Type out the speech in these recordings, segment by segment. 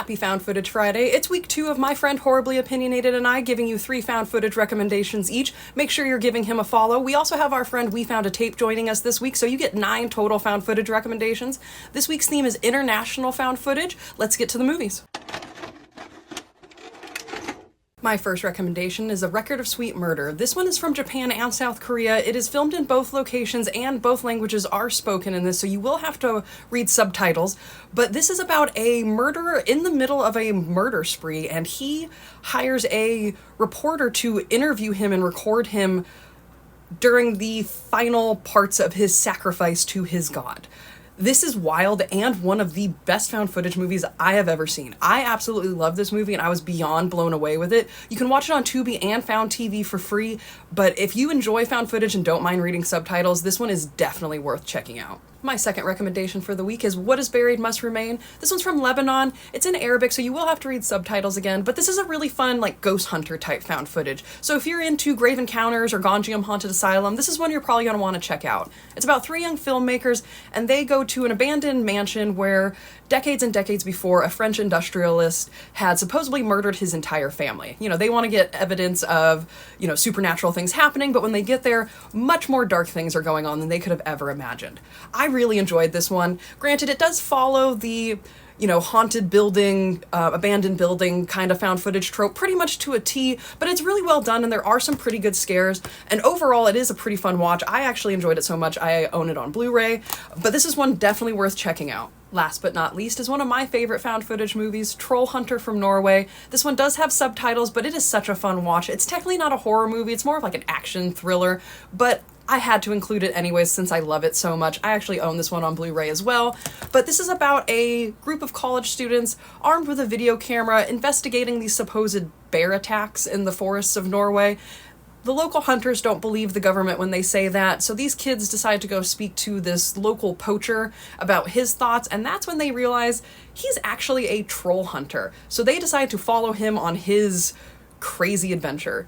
Happy Found Footage Friday. It's week 2 of my friend Horribly Opinionated and I giving you 3 found footage recommendations each. Make sure you're giving him a follow. We also have our friend We Found a Tape joining us this week, so you get 9 total found footage recommendations. This week's theme is international found footage. Let's get to the movies. My first recommendation is A Record of Sweet Murder. This one is from Japan and South Korea. It is filmed in both locations and both languages are spoken in this, so you will have to read subtitles. But this is about a murderer in the middle of a murder spree, and he hires a reporter to interview him and record him during the final parts of his sacrifice to his god. This is wild and one of the best found footage movies I have ever seen. I absolutely love this movie and I was beyond blown away with it. You can watch it on Tubi and Found TV for free, but if you enjoy found footage and don't mind reading subtitles, this one is definitely worth checking out. My second recommendation for the week is What is Buried Must Remain. This one's from Lebanon. It's in Arabic, so you will have to read subtitles again, but this is a really fun, ghost hunter type found footage. So if you're into Grave Encounters or Gonjiam Haunted Asylum, this is one you're probably going to want to check out. It's about 3 young filmmakers, and they go to an abandoned mansion where decades and decades before, a French industrialist had supposedly murdered his entire family. They want to get evidence of, supernatural things happening, but when they get there, much more dark things are going on than they could have ever imagined. I really enjoyed this one. Granted, it does follow the haunted building, abandoned building kind of found footage trope pretty much to a T, but it's really well done and there are some pretty good scares. And overall, it is a pretty fun watch. I actually enjoyed it so much I own it on Blu-ray, but this is one definitely worth checking out. Last but not least is one of my favorite found footage movies, Troll Hunter from Norway. This one does have subtitles, but it is such a fun watch. It's technically not a horror movie, it's more of an action thriller, but I had to include it anyways since I love it so much. I actually own this one on Blu-ray as well. But this is about a group of college students armed with a video camera investigating these supposed bear attacks in the forests of Norway. The local hunters don't believe the government when they say that, so these kids decide to go speak to this local poacher about his thoughts, and that's when they realize he's actually a troll hunter. So they decide to follow him on his crazy adventure.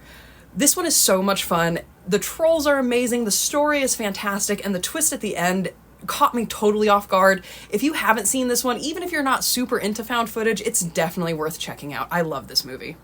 This one is so much fun. The trolls are amazing, the story is fantastic, and the twist at the end caught me totally off guard. If you haven't seen this one, even if you're not super into found footage, it's definitely worth checking out. I love this movie.